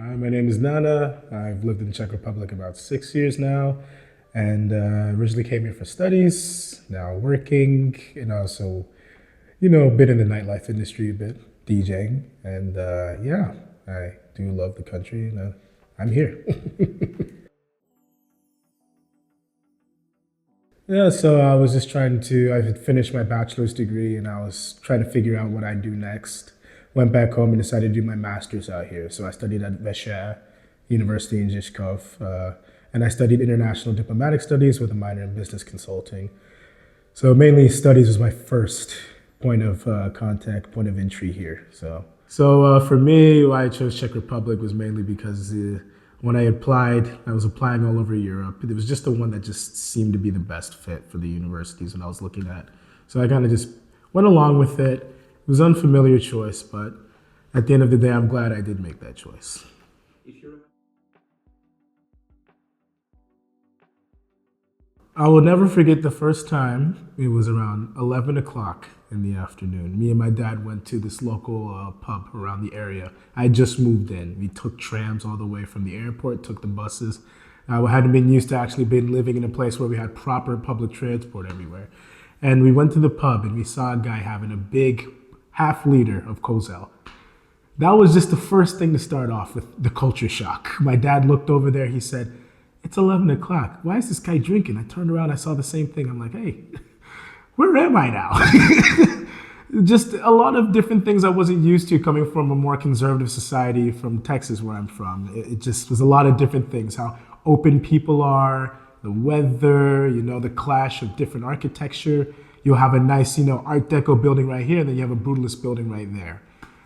Hi, my name is Nana. I've lived in the Czech Republic about 6 years now, and originally came here for studies. Now working, and also, a bit in the nightlife industry, a bit DJing, and yeah, I do love the country, and I'm here. Yeah, so I was just I had finished my bachelor's degree and I was trying to figure out what I'd do next. Went back home and decided to do my master's out here. So I studied at Czech University in Žižkov, and I studied international diplomatic studies with a minor in business consulting. So mainly studies was my first point of contact, point of entry here. So for me, why I chose Czech Republic was mainly because when I applied, I was applying all over Europe. It was just the one that just seemed to be the best fit for the universities when I was looking at. So I kind of just went along with it. It was an unfamiliar choice, but at the end of the day, I'm glad I did make that choice. I will never forget the first time. It was around 11 o'clock in the afternoon. Me and my dad went to this local pub around the area. I just moved in. We took trams all the way from the airport, took the buses. I hadn't been used to actually been living in a place where we had proper public transport everywhere. And we went to the pub and we saw a guy having a big half liter of Kozel. That was just the first thing to start off with the culture shock. My dad looked over there, he said, "It's 11 o'clock. Why is this guy drinking?" I turned around, I saw the same thing. I'm like, hey, where am I now? Just a lot of different things I wasn't used to coming from a more conservative society from Texas, where I'm from. It just was a lot of different things, how open people are, the weather, the clash of different architecture. You'll have a nice, Art Deco building right here, and then you have a brutalist building right there.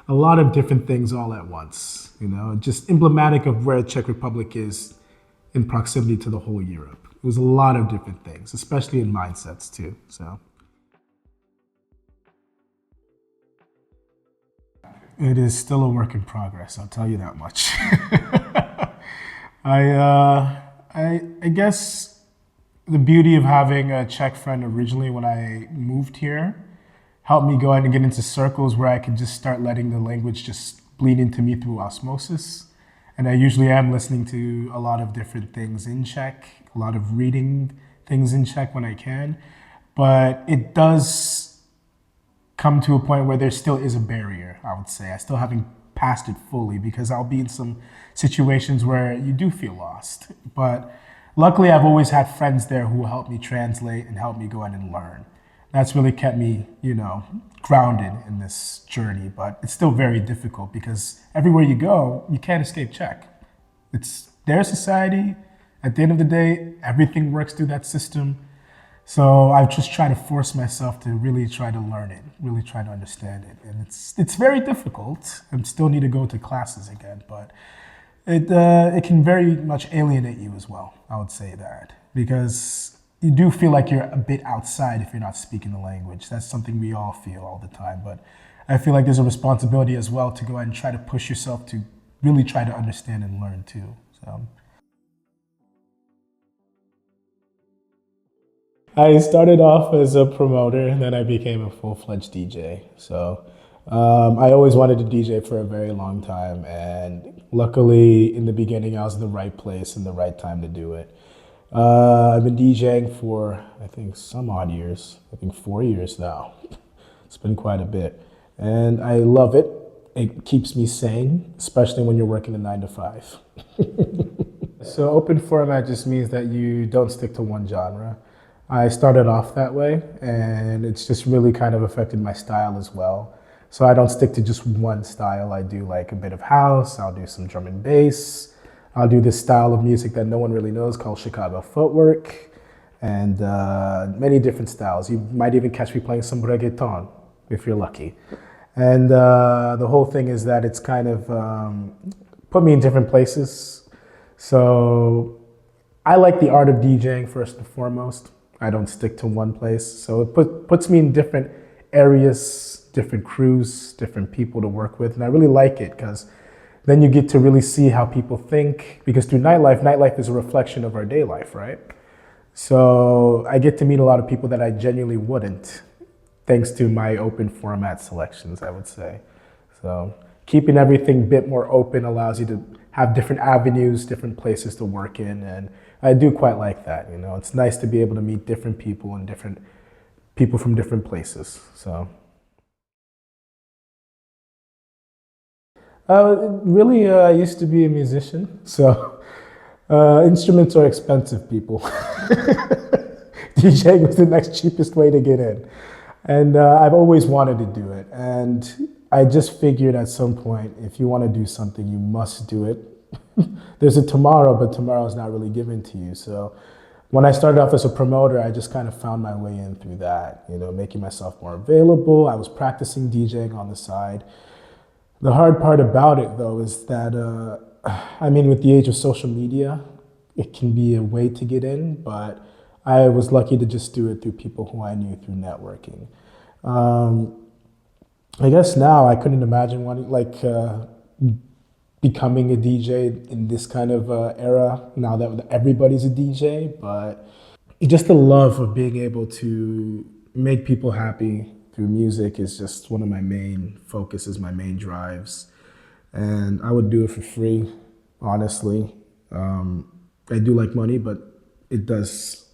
A lot of different things all at once, just emblematic of where Czech Republic is in proximity to the whole Europe. It was a lot of different things, especially in mindsets too. So it is still a work in progress. I'll tell you that much. I guess the beauty of having a Czech friend originally when I moved here helped me go out and get into circles where I could just start letting the language just bleed into me through osmosis. And I usually am listening to a lot of different things in Czech, a lot of reading things in Czech when I can. But it does come to a point where there still is a barrier, I would say. I still haven't passed it fully because I'll be in some situations where you do feel lost. But luckily, I've always had friends there who help me translate and help me go in and learn. That's really kept me, grounded in this journey, but it's still very difficult because everywhere you go, you can't escape Czech. It's their society. At the end of the day, everything works through that system. So I just try to force myself to really try to learn it, really try to understand it. And it's very difficult. I still need to go to classes again, but it can very much alienate you as well, I would say that, because you do feel like you're a bit outside if you're not speaking the language. That's something we all feel all the time. But I feel like there's a responsibility as well to go ahead and try to push yourself to really try to understand and learn too. So I started off as a promoter and then I became a full-fledged DJ. So I always wanted to DJ for a very long time. And luckily, in the beginning, I was in the right place and the right time to do it. I've been DJing for, I think, some odd years. I think 4 years now. It's been quite a bit. And I love it. It keeps me sane, especially when you're working a 9 to 5. So open format just means that you don't stick to one genre. I started off that way, and it's just really kind of affected my style as well. So I don't stick to just one style. I do like a bit of house, I'll do some drum and bass. I'll do this style of music that no one really knows called Chicago footwork, and many different styles. You might even catch me playing some reggaeton if you're lucky. And the whole thing is that it's kind of put me in different places. So I like the art of DJing first and foremost. I don't stick to one place. So it puts me in different areas, different crews, different people to work with. And I really like it because then you get to really see how people think, because through nightlife is a reflection of our day life, right? So I get to meet a lot of people that I genuinely wouldn't, thanks to my open format selections, I would say. So keeping everything a bit more open allows you to have different avenues, different places to work in, and I do quite like that. It's nice to be able to meet different people and different people from different places. So, really, I used to be a musician, so instruments are expensive, people. DJing was the next cheapest way to get in. And I've always wanted to do it. And I just figured at some point, if you want to do something, you must do it. There's a tomorrow, but tomorrow is not really given to you. So when I started off as a promoter, I just kind of found my way in through that, making myself more available. I was practicing DJing on the side. The hard part about it, though, is that, with the age of social media, it can be a way to get in, but I was lucky to just do it through people who I knew through networking. I guess now I couldn't imagine becoming a DJ in this kind of era, now that everybody's a DJ, but just the love of being able to make people happy through music is just one of my main focuses, my main drives. And I would do it for free, honestly. I do like money, but it does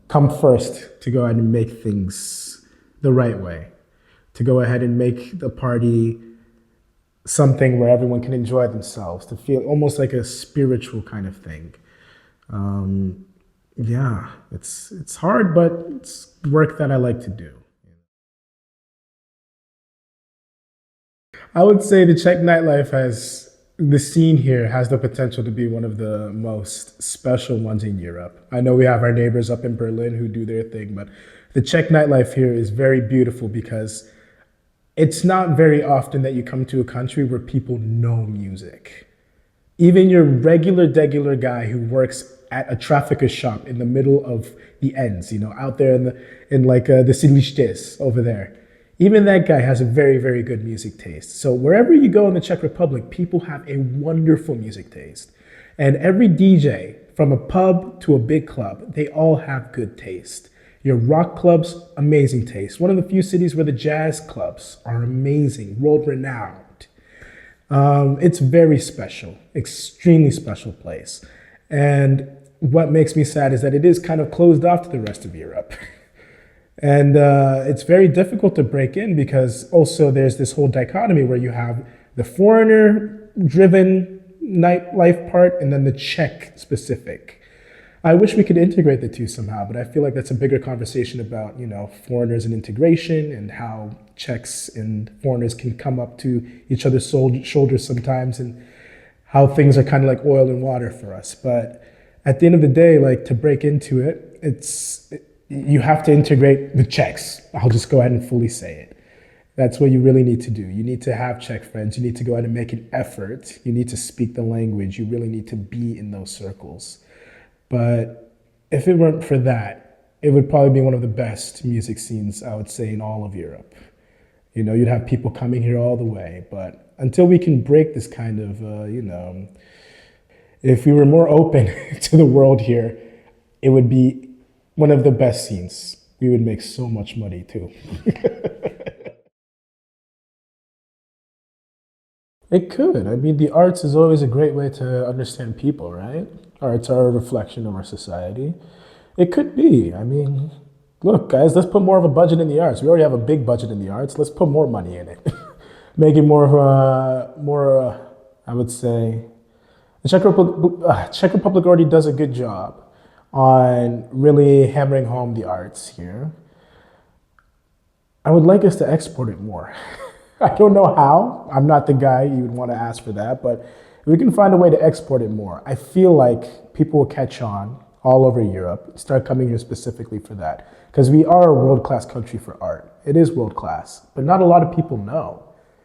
come first to go ahead and make things the right way, to go ahead and make the party something where everyone can enjoy themselves, to feel almost like a spiritual kind of thing. Yeah, it's hard, but it's work that I like to do. I would say the scene here has the potential to be one of the most special ones in Europe. I know we have our neighbors up in Berlin who do their thing, but the Czech nightlife here is very beautiful because it's not very often that you come to a country where people know music. Even your regular guy who works at a trafficker shop in the middle of the ends, out there in the Sidlištěs over there. Even that guy has a very, very good music taste. So wherever you go in the Czech Republic, people have a wonderful music taste. And every DJ, from a pub to a big club, they all have good taste. Your rock clubs, amazing taste. One of the few cities where the jazz clubs are amazing, world renowned. It's very special, extremely special place. And what makes me sad is that it is kind of closed off to the rest of Europe. And it's very difficult to break in because also there's this whole dichotomy where you have the foreigner-driven nightlife part and then the Czech specific. I wish we could integrate the two somehow, but I feel like that's a bigger conversation about, foreigners and integration and how Czechs and foreigners can come up to each other's shoulders sometimes and how things are kind of like oil and water for us. But at the end of the day, to break into it, you have to integrate the Czechs. I'll just go ahead and fully say it. That's what you really need to do. You need to have Czech friends. You need to go ahead and make an effort. You need to speak the language. You really need to be in those circles. But if it weren't for that, it would probably be one of the best music scenes, I would say, in all of Europe. You'd have people coming here all the way. But until we can break this kind of, if we were more open to the world here, it would be one of the best scenes. We would make so much money too. It could. The arts is always a great way to understand people, right? Arts are a reflection of our society. It could be. Look, guys, let's put more of a budget in the arts. We already have a big budget in the arts. Let's put more money in it. Make it I would say, the Czech Republic already does a good job on really hammering home the arts here. I would like us to export it more. I don't know how. I'm not the guy you would want to ask for that, but if we can find a way to export it more, I feel like people will catch on all over Europe, start coming here specifically for that. Because we are a world-class country for art. It is world-class, but not a lot of people know.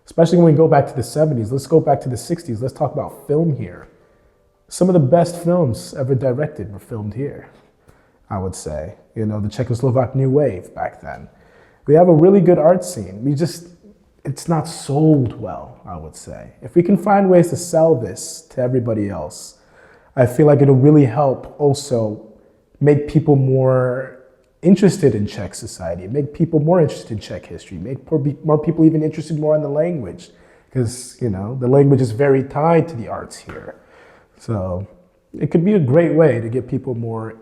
Especially when we go back to the 70s. Let's go back to the 60s. Let's talk about film here. Some of the best films ever directed were filmed here, I would say. The Czechoslovak New Wave back then. We have a really good art scene. It's not sold well, I would say. If we can find ways to sell this to everybody else, I feel like it'll really help also make people more interested in Czech society, make people more interested in Czech history, make more people even interested more in the language. because, you know, the language is very tied to the arts here. So it could be a great way to get people more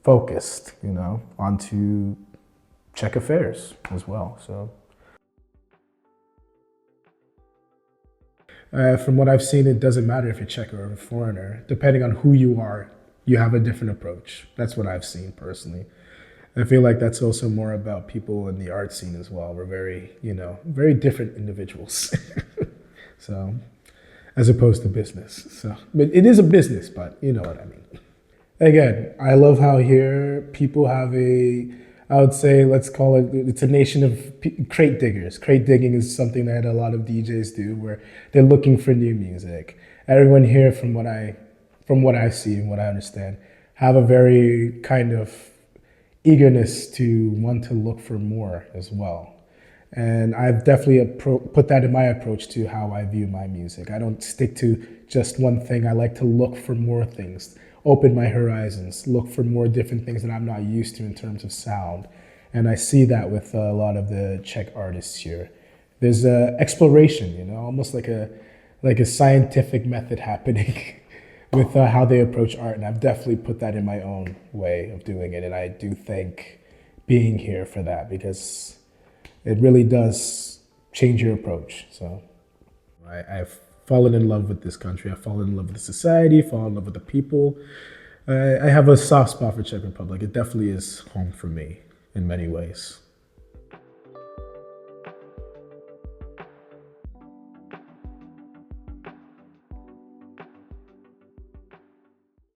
focused, you know, onto Czech affairs as well. So from what I've seen, it doesn't matter if you're Czech or a foreigner. Depending on who you are, you have a different approach. That's what I've seen personally. I feel like that's also more about people in the art scene as well. We're very, you know, very different individuals. So, as opposed to business. So, but it is a business, but you know what I mean. Again, I love how here people have I would say, let's call it, it's a nation of crate diggers. Crate digging is something that a lot of DJs do where they're looking for new music. Everyone here, from what I see and what I understand, have a very kind of eagerness to want to look for more as well. And I've definitely put that in my approach to how I view my music. I don't stick to just one thing. I like to look for more things, open my horizons, look for more different things that I'm not used to in terms of sound. And I see that with a lot of the Czech artists here. There's a exploration, you know, almost like a scientific method happening with how they approach art. And I've definitely put that in my own way of doing it. And I do thank being here for that, because it really does change your approach. So I've fallen in love with this country. I've fallen in love with the society, fallen in love with the people. I have a soft spot for Czech Republic. It definitely is home for me in many ways.